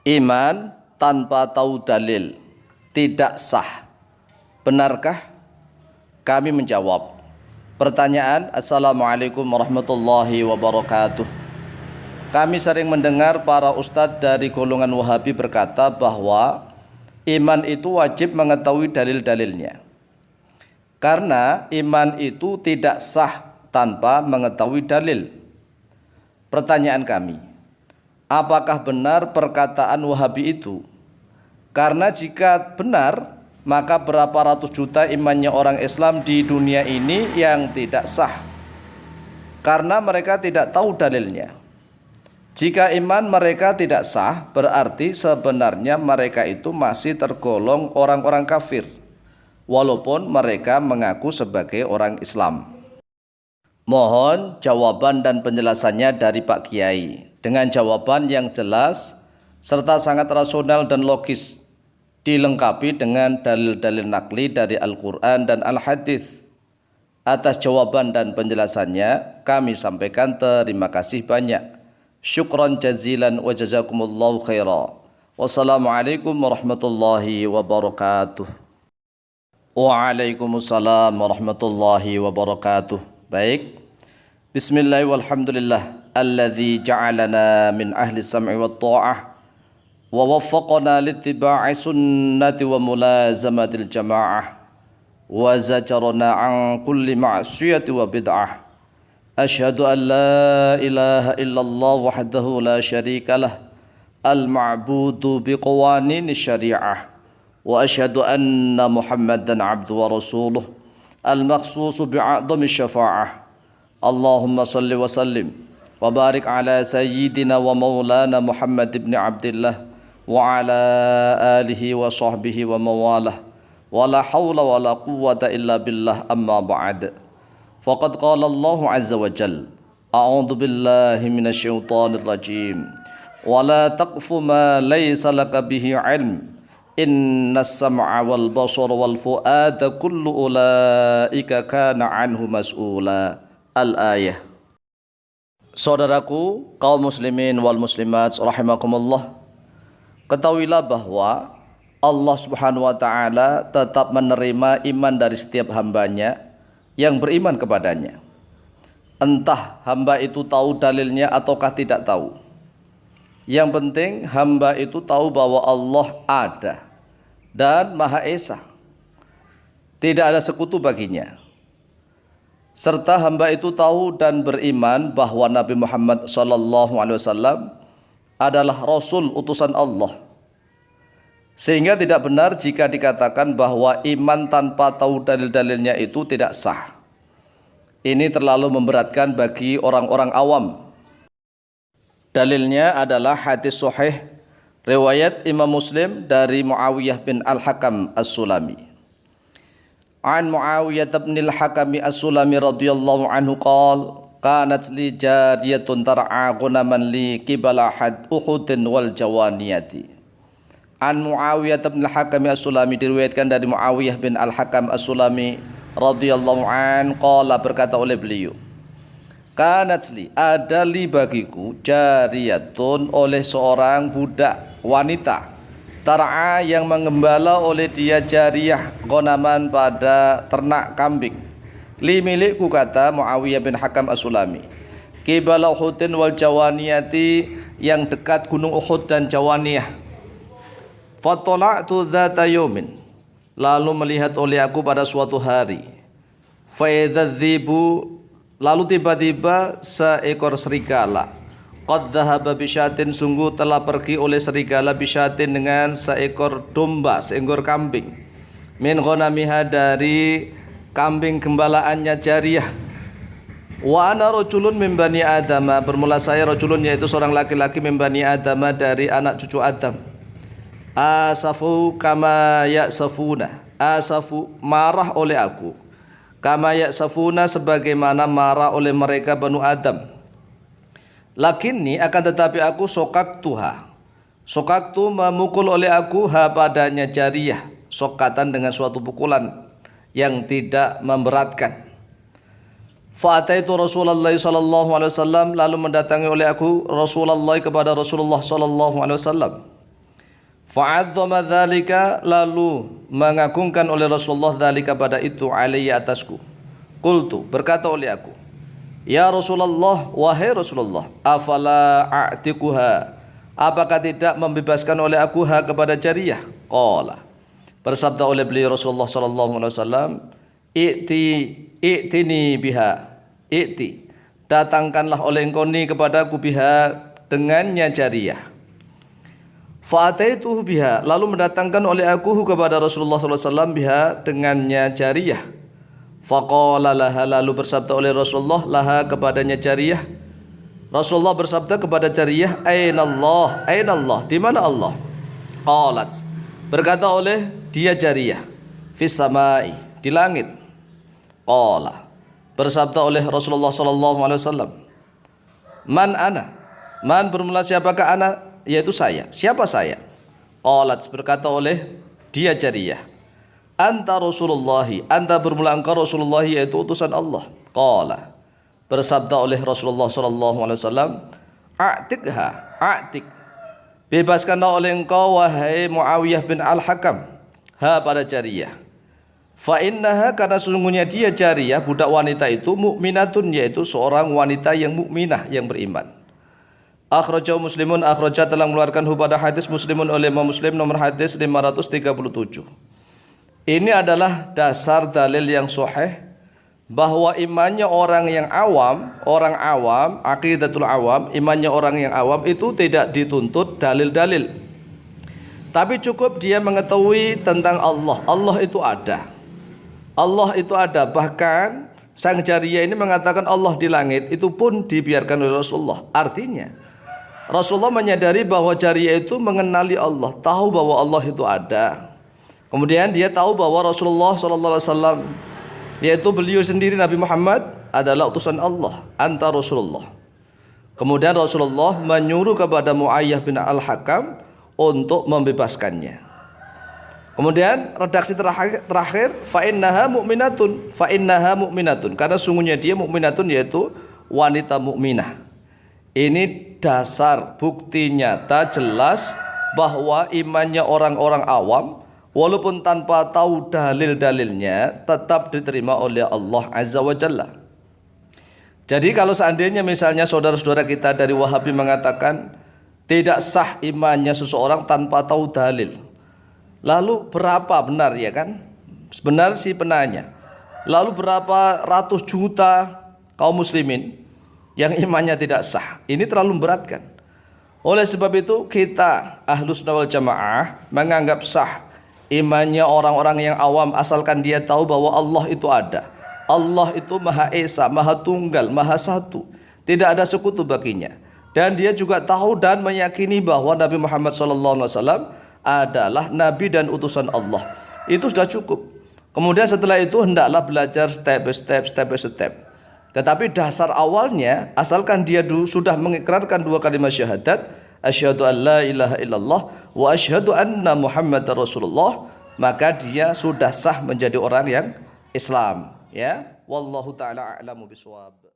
Iman tanpa tahu dalil tidak sah. Benarkah? Kami menjawab. Pertanyaan, Assalamualaikum warahmatullahi wabarakatuh. Kami sering mendengar para ustadz dari golongan Wahabi berkata bahwa iman itu wajib mengetahui dalil-dalilnya. Karena iman itu tidak sah tanpa mengetahui dalil. Pertanyaan kami, apakah benar perkataan Wahabi itu? Karena jika benar, maka berapa ratus juta imannya orang Islam di dunia ini yang tidak sah karena mereka tidak tahu dalilnya. Jika iman mereka tidak sah, berarti sebenarnya mereka itu masih tergolong orang-orang kafir, walaupun mereka mengaku sebagai orang Islam. Mohon jawaban dan penjelasannya dari Pak Kiai dengan jawaban yang jelas serta sangat rasional dan logis, dilengkapi dengan dalil-dalil nakli dari Al-Quran dan Al-Hadis. Atas jawaban dan penjelasannya kami sampaikan terima kasih banyak. Syukran jazilan wa jazakumullahu khaira. Wassalamualaikum warahmatullahi wabarakatuh. Waalaikumsalam warahmatullahi wabarakatuh. Baik. Bismillah walhamdulillah alladzi ja'alana min ahli sam'i wat ta'ah wa waffaqana littiba'i sunnati wa mulazamatil jamaah wa zajarana an kulli ma'siyati wa bid'ah. Asyhadu an la ilaha illallah wahdahu la syarika lah al-ma'budu biqawanin syari'ah wa asyhadu anna Muhammadan abdu wa rasuluh al-makhsusu bi'a'dami syafa'ah. Allahumma salli wa sallim wa barik ala sayyidina wa maulana Muhammad ibn Abdillah wa ala alihi wa sahbihi wa mawalah wa la hawla wa la quwwata illa billah amma ba'd. Faqad qala Allah azza wa jalla a'udzu billahi minasy syaithanir rajim wa la taqfu ma laysa laka bihi ilm innas sam'a wal basara wal fu'ada kullu ulaika kana anhu mas'ula. Al-ayah. Saudaraku kaum muslimin wal muslimat rahimakumullah, ketahuilah bahwa Allah Subhanahu wa taala tetap menerima iman dari setiap hambanya yang beriman kepadanya. Entah hamba itu tahu dalilnya ataukah tidak tahu. Yang penting hamba itu tahu bahwa Allah ada dan Maha Esa. Tidak ada sekutu baginya. Serta hamba itu tahu dan beriman bahwa Nabi Muhammad SAW adalah Rasul utusan Allah. Sehingga tidak benar jika dikatakan bahwa iman tanpa tahu dalil-dalilnya itu tidak sah. Ini terlalu memberatkan bagi orang-orang awam. Dalilnya adalah hadis sahih riwayat Imam Muslim dari Muawiyah bin Al-Hakam As-Sulami. An Muawiyah bin Al-Hakam As-Sulami radhiyallahu anhu qala kanat li jariyatun tar'a ghunaman li qibala Uhudin wal jawaniyati. An Muawiyah bin Al-Hakam As-Sulami, diriwayatkan dari Muawiyah bin Al-Hakam As-Sulami radhiyallahu an qala, berkata oleh beliau, kanat li, ada li bagiku, jariyatun, oleh seorang budak wanita, tar'a, yang mengembala oleh dia jariyah, ghonaman, pada ternak kambing, li, milikku, kata Muawiyah bin Hakam As-Sulami, qibala Uhudin wal jawaniyati, yang dekat gunung Uhud dan Jawaniyah. Fatola'tu dzata yaumin, lalu melihat oleh aku pada suatu hari, fa'idzadzibu, lalu tiba-tiba seekor serigala, qad dhahaba bisyatin, sungguh telah pergi oleh serigala, bisyatin, dengan seekor domba, seekor kambing, min ghanamiha, dari kambing gembalaannya jariyah. Wa ana rajulun min bani Adam, bermula saya rajulun, yaitu seorang laki-laki, min bani Adam, dari anak cucu Adam. Asafu kama ya'safuna, asafu, marah oleh aku, kama ya'safuna, sebagaimana marah oleh mereka Banu Adam. Lakinni, akan tetapi aku, sokaktu, memukul oleh aku, ha, padanya jariyah, sokatan, dengan suatu pukulan yang tidak memberatkan. Fa'ataitu Rasulullah sallallahu alaihi wasallam, lalu mendatangi oleh aku Rasulullah, kepada Rasulullah sallallahu alaihi wasallam. Fa'adzama dzalika, lalu mengagungkan oleh Rasulullah dzalika pada itu, alayya atasku. Qultu, berkata oleh aku, ya Rasulullah, wahai Rasulullah, afala a'tiquha, apakah tidak membebaskan oleh aku ha kepada jariyah? Qala, bersabda oleh beliau Rasulullah sallallahu alaihi wasallam, i'tini biha, i'ti, datangkanlah oleh engkau ni kepadaku biha, dengannya jariyah. Fa'ataituhu biha, lalu mendatangkan oleh aku kepada Rasulullah sallallahu alaihi wasallam biha, dengannya jariyah. Faqala laha, lalu bersabda oleh Rasulullah laha kepadanya jariyah. Rasulullah bersabda kepada jariyah, aina Allah, aina Allah, di mana Allah? Qalat, berkata oleh dia jariyah, fis samai, di langit. Qala, bersabda oleh Rasulullah sallallahu alaihi wasallam, man ana, man bermula siapakah ana, yaitu saya. Siapa saya? Qalat, berkata oleh dia jariyah, anta Rasulullahi, anta bermula engkau Rasulullah, yaitu utusan Allah. Qala, bersabda oleh Rasulullah sallallahu alaihi wasallam, a'tikha, a'tik, bebaskanlah oleh engkau wahai Muawiyah bin Al-Hakam ha pada jariyah. Fa innaha, karena sesungguhnya dia jariyah, budak wanita itu, mukminatun, yaitu seorang wanita yang mukminah, yang beriman. Akhrajahu Muslimun, akhrajah telah mengeluarkan pada hadis Muslimun oleh Imam Muslim nomor hadis 537. Ini adalah dasar dalil yang sahih bahwa imannya orang yang awam, orang awam, aqidatul awam, imannya orang yang awam itu tidak dituntut dalil-dalil. Tapi cukup dia mengetahui tentang Allah. Allah itu ada. Allah itu ada. Bahkan sang jariyah ini mengatakan Allah di langit, itu pun dibiarkan oleh Rasulullah. Artinya Rasulullah menyadari bahwa jariyah itu mengenali Allah, tahu bahwa Allah itu ada. Kemudian dia tahu bahwa Rasulullah SAW, yaitu beliau sendiri Nabi Muhammad, adalah utusan Allah, anta Rasulullah. Kemudian Rasulullah menyuruh kepada Muayyah bin Al-Hakam untuk membebaskannya. Kemudian redaksi terakhir fa innaha mu'minatun, fa innaha mu'minatun, karena sungguhnya dia mukminatun, yaitu wanita mukminah. Ini dasar bukti nyata jelas bahwa imannya orang-orang awam, walaupun tanpa tahu dalil-dalilnya, tetap diterima oleh Allah Azza wa Jalla. Jadi kalau seandainya misalnya saudara-saudara kita dari Wahabi mengatakan tidak sah imannya seseorang tanpa tahu dalil, lalu berapa benar, ya kan? Benar si penanya. Lalu berapa ratus juta kaum muslimin yang imannya tidak sah? Ini terlalu memberatkan. Oleh sebab itu kita Ahlus Sunnah wal Jamaah menganggap sah imannya orang-orang yang awam asalkan dia tahu bahwa Allah itu ada. Allah itu Maha Esa, Maha Tunggal, Maha Satu, tidak ada sekutu baginya. Dan dia juga tahu dan meyakini bahwa Nabi Muhammad SAW adalah Nabi dan utusan Allah. Itu sudah cukup. Kemudian setelah itu hendaklah belajar step by step. Tetapi dasar awalnya, asalkan dia sudah mengikrarkan dua kalimat syahadat, asyhadu an la ilaha illallah wa asyhadu anna Muhammadar Rasulullah, maka dia sudah sah menjadi orang yang Islam. Ya, wallahu taala a'lamu bishawab.